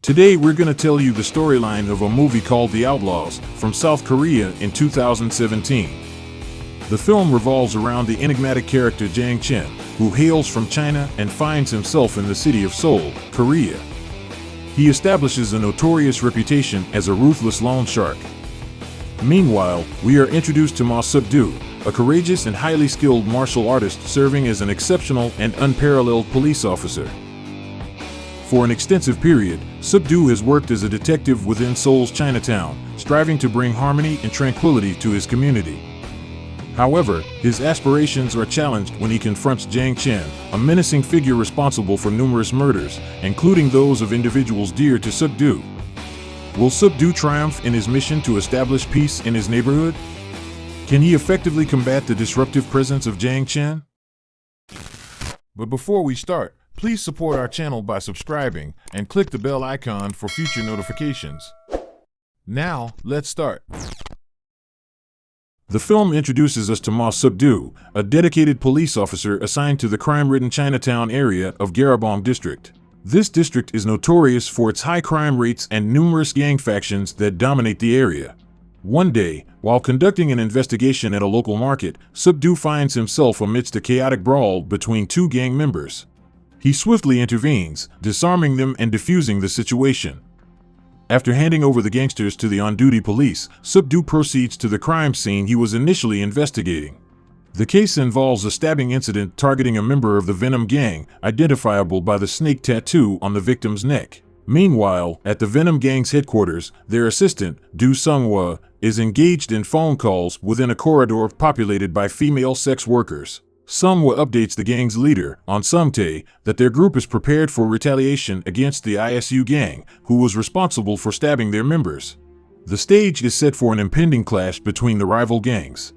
Today we're going to tell you the storyline of a movie called The Outlaws from South Korea in 2017. The film revolves around the enigmatic character Jang Chen, who hails from China and finds himself in the city of Seoul, Korea. He establishes a notorious reputation as a ruthless loan shark. Meanwhile, we are introduced to Ma Seok-do, a courageous and highly skilled martial artist serving as an exceptional and unparalleled police officer. For an extensive period, Seok-do has worked as a detective within Seoul's Chinatown, striving to bring harmony and tranquility to his community. However, his aspirations are challenged when he confronts Jang Chen, a menacing figure responsible for numerous murders, including those of individuals dear to Seok-do. Will Seok-do triumph in his mission to establish peace in his neighborhood? Can he effectively combat the disruptive presence of Jang Chen? But before we start, please support our channel by subscribing and click the bell icon for future notifications. Now, let's start. The film introduces us to Ma Seok-do, a dedicated police officer assigned to the crime-ridden Chinatown area of Garabong District. This district is notorious for its high crime rates and numerous gang factions that dominate the area. One day, while conducting an investigation at a local market, Seok-do finds himself amidst a chaotic brawl between two gang members. He swiftly intervenes, disarming them and defusing the situation. After handing over the gangsters to the on-duty police, Seok-do proceeds to the crime scene he was initially investigating. The case involves a stabbing incident targeting a member of the Venom gang, identifiable by the snake tattoo on the victim's neck. Meanwhile, at the Venom gang's headquarters, their assistant, Do Sung-hwa, is engaged in phone calls within a corridor populated by female sex workers. Sung-hwa updates the gang's leader, On Sung-tae, that their group is prepared for retaliation against the ISU gang, who was responsible for stabbing their members. The stage is set for an impending clash between the rival gangs.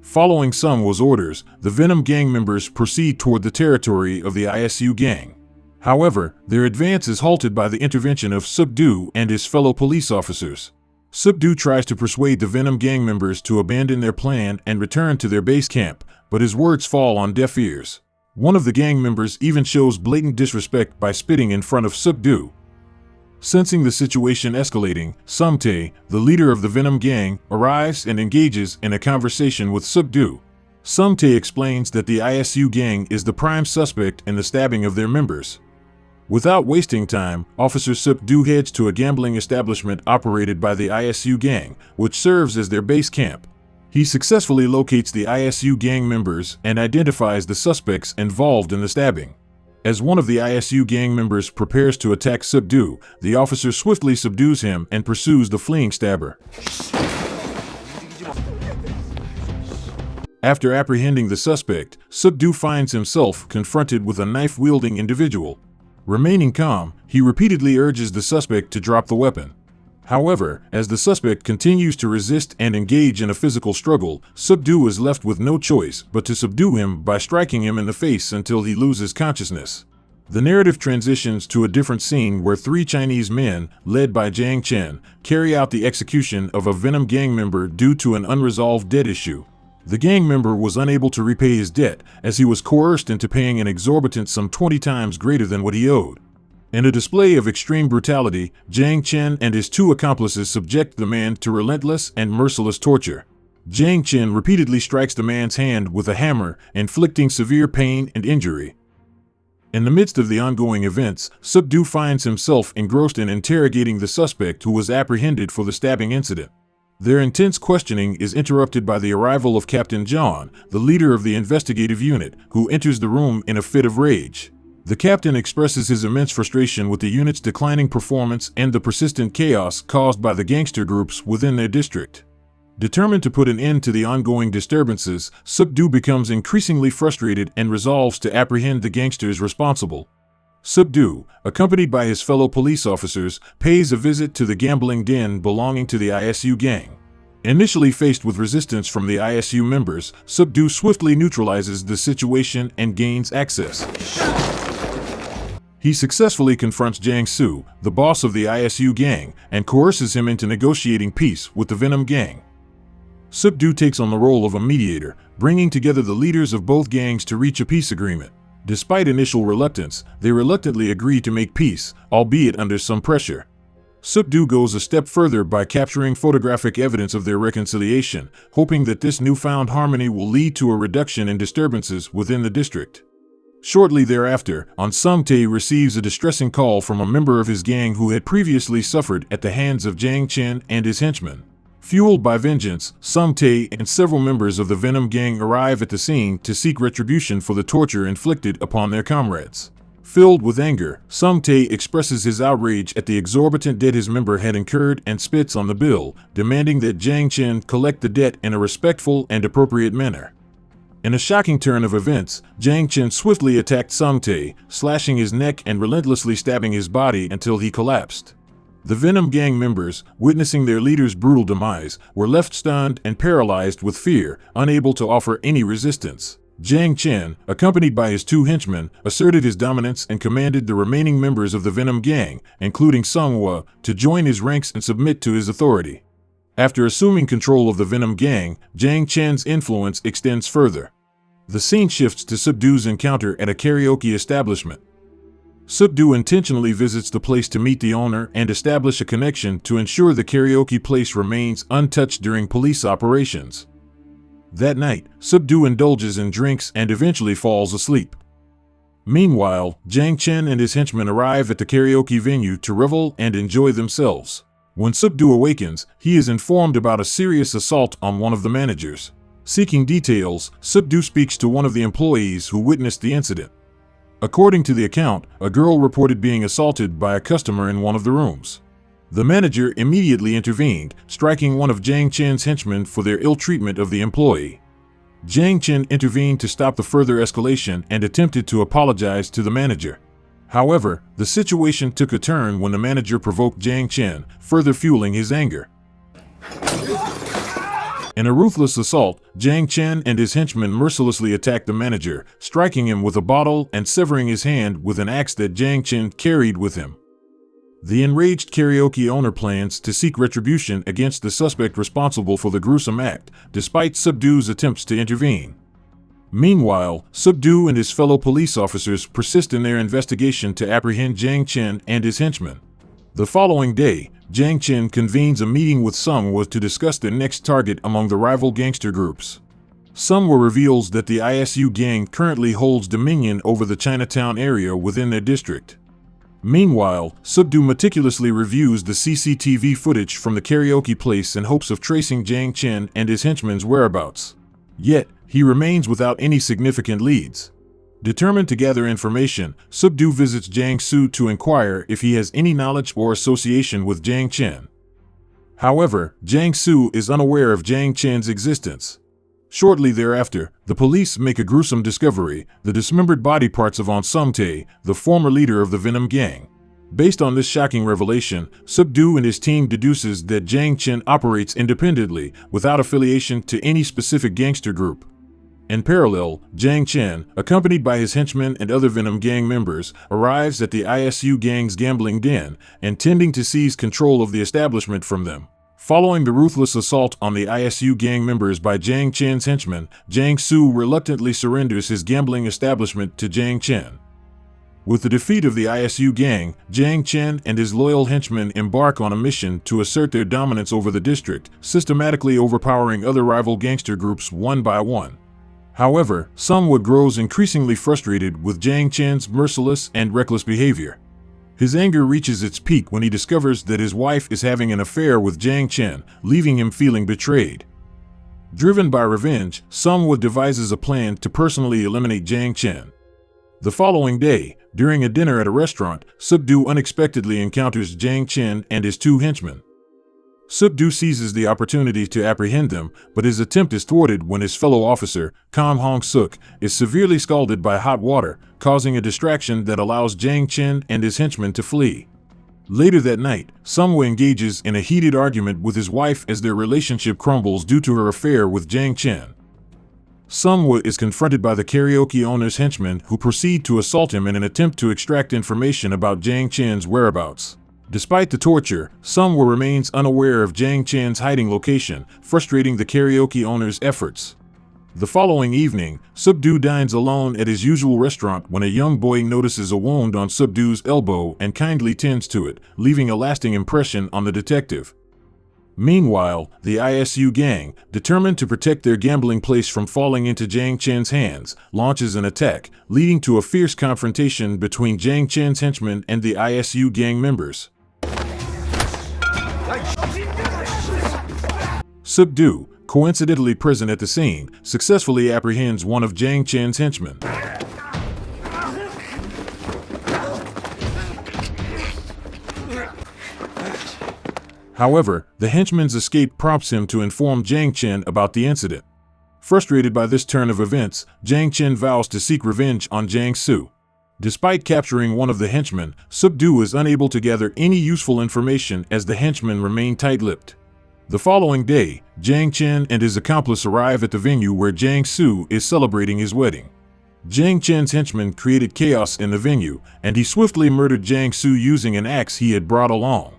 Following Sung-hwa's orders, the Venom gang members proceed toward the territory of the ISU gang. However, their advance is halted by the intervention of Seok-do and his fellow police officers. Seok-do tries to persuade the Venom gang members to abandon their plan and return to their base camp, but his words fall on deaf ears. One of the gang members even shows blatant disrespect by spitting in front of Seok-do. Sensing the situation escalating, Sung-tae, the leader of the Venom gang, arrives and engages in a conversation with Seok-do. Sung-tae explains that the ISU gang is the prime suspect in the stabbing of their members. Without wasting time, Officer Seok-do heads to a gambling establishment operated by the ISU gang, which serves as their base camp. He successfully locates the ISU gang members and identifies the suspects involved in the stabbing. As one of the ISU gang members prepares to attack Seok-do, the officer swiftly subdues him and pursues the fleeing stabber. After apprehending the suspect, Seok-do finds himself confronted with a knife-wielding individual. Remaining calm, he repeatedly urges the suspect to drop the weapon. However, as the suspect continues to resist and engage in a physical struggle, Seok-do is left with no choice but to subdue him by striking him in the face until he loses consciousness. The narrative transitions to a different scene where three Chinese men, led by Jang Chen, carry out the execution of a Venom gang member due to an unresolved debt issue. The gang member was unable to repay his debt, as he was coerced into paying an exorbitant sum 20 times greater than what he owed. In a display of extreme brutality, Jang Chen and his two accomplices subject the man to relentless and merciless torture. Jang Chen repeatedly strikes the man's hand with a hammer, inflicting severe pain and injury. In the midst of the ongoing events, Seok-do finds himself engrossed in interrogating the suspect who was apprehended for the stabbing incident. Their intense questioning is interrupted by the arrival of Captain John, the leader of the investigative unit, who enters the room in a fit of rage. The captain expresses his immense frustration with the unit's declining performance and the persistent chaos caused by the gangster groups within their district. Determined to put an end to the ongoing disturbances, Seok-do becomes increasingly frustrated and resolves to apprehend the gangsters responsible. Seok-do, accompanied by his fellow police officers, pays a visit to the gambling den belonging to the ISU gang. Initially faced with resistance from the ISU members, Seok-do swiftly neutralizes the situation and gains access. He successfully confronts Jang Soo, the boss of the ISU gang, and coerces him into negotiating peace with the Venom gang. Seok-do takes on the role of a mediator, bringing together the leaders of both gangs to reach a peace agreement. Despite initial reluctance, they reluctantly agree to make peace, albeit under some pressure. Seok-do goes a step further by capturing photographic evidence of their reconciliation, hoping that this newfound harmony will lead to a reduction in disturbances within the district. Shortly thereafter, Sung-tae receives a distressing call from a member of his gang who had previously suffered at the hands of Jang Chen and his henchmen. Fueled by vengeance, Sung-tae and several members of the Venom gang arrive at the scene to seek retribution for the torture inflicted upon their comrades. Filled with anger, Sung-tae expresses his outrage at the exorbitant debt his member had incurred and spits on the bill, demanding that Jang Chen collect the debt in a respectful and appropriate manner. In a shocking turn of events, Jang Chen swiftly attacked Sung-tae, slashing his neck and relentlessly stabbing his body until he collapsed. The Venom gang members, witnessing their leader's brutal demise, were left stunned and paralyzed with fear, unable to offer any resistance. Jang Chen, accompanied by his two henchmen, asserted his dominance and commanded the remaining members of the Venom gang, including Sung-hwa, to join his ranks and submit to his authority. After assuming control of the Venom gang, Jang Chen's influence extends further. The scene shifts to Seok-do's encounter at a karaoke establishment. Seok-do intentionally visits the place to meet the owner and establish a connection to ensure the karaoke place remains untouched during police operations. That night, Seok-do indulges in drinks and eventually falls asleep. Meanwhile, Jang Chen and his henchmen arrive at the karaoke venue to revel and enjoy themselves. When Seok-do awakens, he is informed about a serious assault on one of the managers. Seeking details, Seok-do speaks to one of the employees who witnessed the incident. According to the account, a girl reported being assaulted by a customer in one of the rooms. The manager immediately intervened, striking one of Jang Chen's henchmen for their ill treatment of the employee. Jang Chen intervened to stop the further escalation and attempted to apologize to the manager. However, the situation took a turn when the manager provoked Jang Chen, further fueling his anger. In a ruthless assault, Jang Chen and his henchmen mercilessly attacked the manager, striking him with a bottle and severing his hand with an axe that Jang Chen carried with him. The enraged karaoke owner plans to seek retribution against the suspect responsible for the gruesome act, despite Seok-do's attempts to intervene. Meanwhile, Seok-do and his fellow police officers persist in their investigation to apprehend Jang Chen and his henchmen. The following day, Jang Chen convenes a meeting with Sung-hwa to discuss their next target among the rival gangster groups. Sung-hwa reveals that the ISU gang currently holds dominion over the Chinatown area within their district. Meanwhile, Seok-do meticulously reviews the CCTV footage from the karaoke place in hopes of tracing Jang Chen and his henchmen's whereabouts. Yet, he remains without any significant leads. Determined to gather information, Seok-do visits Jang Soo to inquire if he has any knowledge or association with Jang Chen. However, Jang Soo is unaware of Jang Chen's existence. Shortly thereafter, the police make a gruesome discovery: the dismembered body parts of Sung-tae, the former leader of the Venom gang. Based on this shocking revelation, Seok-do and his team deduces that Jang Chen operates independently, without affiliation to any specific gangster group. In parallel, Jang Chen, accompanied by his henchmen and other Venom gang members, arrives at the ISU gang's gambling den, intending to seize control of the establishment from them. Following the ruthless assault on the ISU gang members by Jang Chen's henchmen, Jang Soo reluctantly surrenders his gambling establishment to Jang Chen. With the defeat of the ISU gang, Jang Chen and his loyal henchmen embark on a mission to assert their dominance over the district, systematically overpowering other rival gangster groups one by one. However, Sung-hwa grows increasingly frustrated with Jang Chen's merciless and reckless behavior. His anger reaches its peak when he discovers that his wife is having an affair with Jang Chen, leaving him feeling betrayed. Driven by revenge, Sung-hwa devises a plan to personally eliminate Jang Chen. The following day, during a dinner at a restaurant, Seok-do unexpectedly encounters Jang Chen and his two henchmen. Seok-do seizes the opportunity to apprehend them, but his attempt is thwarted when his fellow officer, Kam Hong-suk, is severely scalded by hot water, causing a distraction that allows Jang Chen and his henchmen to flee. Later that night, Sung-hwa engages in a heated argument with his wife as their relationship crumbles due to her affair with Jang Chen. Sung-hwa is confronted by the karaoke owner's henchmen, who proceed to assault him in an attempt to extract information about Jang Chen's whereabouts. Despite the torture, Sung-hwa remains unaware of Jang Chen's hiding location, frustrating the karaoke owner's efforts. The following evening, Seok-do dines alone at his usual restaurant when a young boy notices a wound on Seok-do's elbow and kindly tends to it, leaving a lasting impression on the detective. Meanwhile, the ISU gang, determined to protect their gambling place from falling into Jang Chen's hands, launches an attack, leading to a fierce confrontation between Jang Chen's henchmen and the ISU gang members. Seok-do, coincidentally present at the scene, successfully apprehends one of Jang Chen's henchmen. However, the henchman's escape prompts him to inform Jang Chen about the incident. Frustrated by this turn of events, Jang Chen vows to seek revenge on Jang Soo. Despite capturing one of the henchmen, Seok-do is unable to gather any useful information as the henchmen remain tight-lipped. The following day, Jang Chen and his accomplice arrive at the venue where Jang Soo is celebrating his wedding. Jang Chen's henchmen created chaos in the venue, and he swiftly murdered Jang Soo using an axe he had brought along.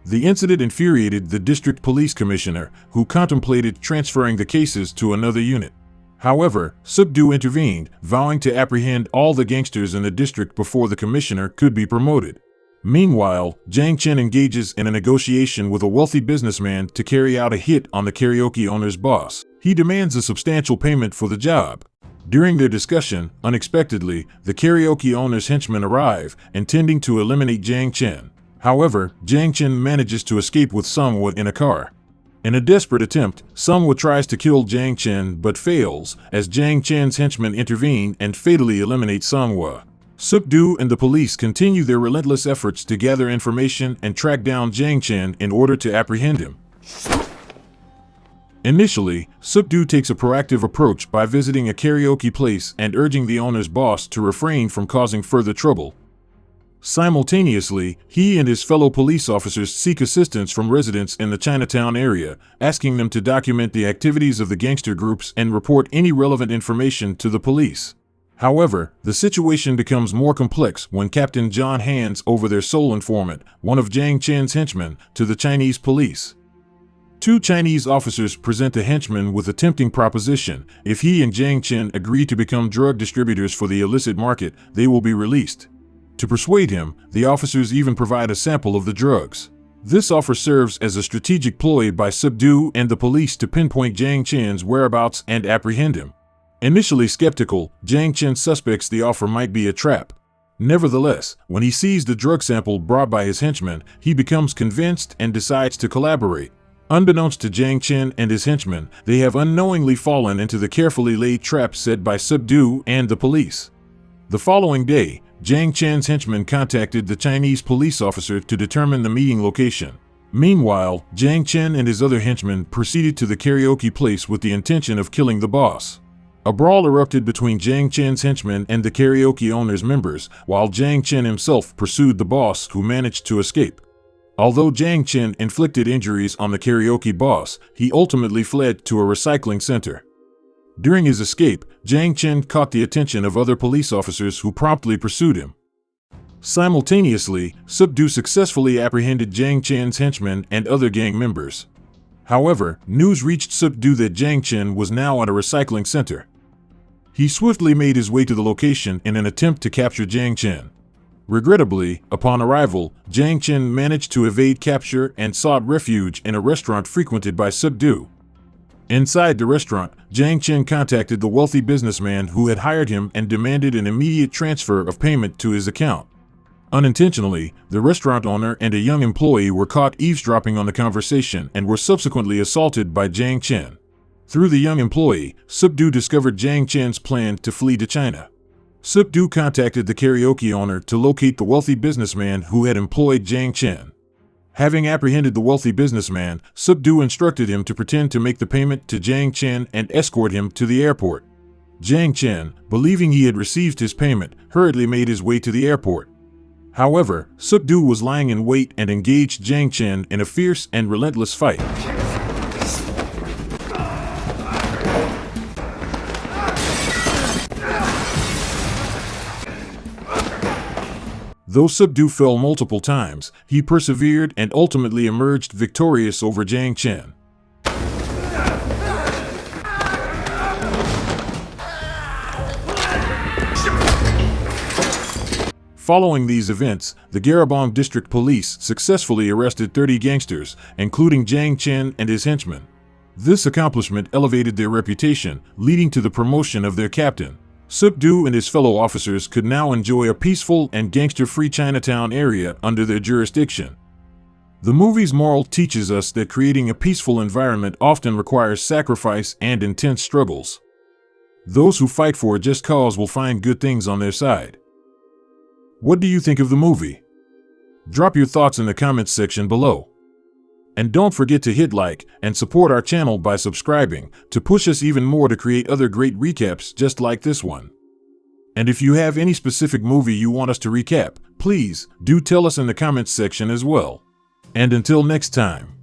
The incident infuriated the district police commissioner, who contemplated transferring the cases to another unit. However, Seok-do intervened, vowing to apprehend all the gangsters in the district before the commissioner could be promoted. Meanwhile, Jang Chen engages in a negotiation with a wealthy businessman to carry out a hit on the karaoke owner's boss. He demands a substantial payment for the job. During their discussion, unexpectedly, the karaoke owner's henchmen arrive, intending to eliminate Jang Chen. However, Jang Chen manages to escape with Sung-woo in a car. In a desperate attempt, Sung-woo tries to kill Jang Chen but fails, as Jang Chen's henchmen intervene and fatally eliminate Sung-woo. Seok-do and the police continue their relentless efforts to gather information and track down Jang Chen in order to apprehend him. Initially, Seok-do takes a proactive approach by visiting a karaoke place and urging the owner's boss to refrain from causing further trouble. Simultaneously, he and his fellow police officers seek assistance from residents in the Chinatown area, asking them to document the activities of the gangster groups and report any relevant information to the police. However, the situation becomes more complex when Captain John hands over their sole informant, one of Jang Chen's henchmen, to the Chinese police. Two Chinese officers present the henchman with a tempting proposition: if he and Jang Chen agree to become drug distributors for the illicit market, they will be released. To persuade him, the officers even provide a sample of the drugs. This offer serves as a strategic ploy by Seok-do and the police to pinpoint Jang Chen's whereabouts and apprehend him. Initially skeptical, Jang Chen suspects the offer might be a trap. Nevertheless, when he sees the drug sample brought by his henchmen, he becomes convinced and decides to collaborate. Unbeknownst to Jang Chen and his henchmen, they have unknowingly fallen into the carefully laid trap set by Seok-do and the police. The following day, Jang Chen's henchmen contacted the Chinese police officer to determine the meeting location. Meanwhile, Jang Chen and his other henchmen proceeded to the karaoke place with the intention of killing the boss. A brawl erupted between Jang Chen's henchmen and the karaoke owner's members, while Jang Chen himself pursued the boss, who managed to escape. Although Jang Chen inflicted injuries on the karaoke boss, he ultimately fled to a recycling center. During his escape, Jang Chen caught the attention of other police officers who promptly pursued him. Simultaneously, Seok-do successfully apprehended Jang Chen's henchmen and other gang members. However, news reached Seok-do that Jang Chen was now at a recycling center. He swiftly made his way to the location in an attempt to capture Jang Chen. Regrettably, upon arrival, Jang Chen managed to evade capture and sought refuge in a restaurant frequented by Seok-do. Inside the restaurant, Jang Chen contacted the wealthy businessman who had hired him and demanded an immediate transfer of payment to his account. Unintentionally, the restaurant owner and a young employee were caught eavesdropping on the conversation and were subsequently assaulted by Jang Chen. Through the young employee, Seok-do discovered Jang Chen's plan to flee to China. Seok-do contacted the karaoke owner to locate the wealthy businessman who had employed Jang Chen. Having apprehended the wealthy businessman, Seok-do instructed him to pretend to make the payment to Jang Chen and escort him to the airport. Jang Chen, believing he had received his payment, hurriedly made his way to the airport. However, Seok-do was lying in wait and engaged Jang Chen in a fierce and relentless fight. Though Seok-do fell multiple times, he persevered and ultimately emerged victorious over Jang Chen. Following these events, the Garabong District Police successfully arrested 30 gangsters, including Jang Chen and his henchmen. This accomplishment elevated their reputation, leading to the promotion of their captain. Seok-do and his fellow officers could now enjoy a peaceful and gangster-free Chinatown area under their jurisdiction. The movie's moral teaches us that creating a peaceful environment often requires sacrifice and intense struggles. Those who fight for a just cause will find good things on their side. What do you think of the movie? Drop your thoughts in the comments section below. And don't forget to hit like and support our channel by subscribing to push us even more to create other great recaps just like this one. And if you have any specific movie you want us to recap, please do tell us in the comments section as well. And until next time.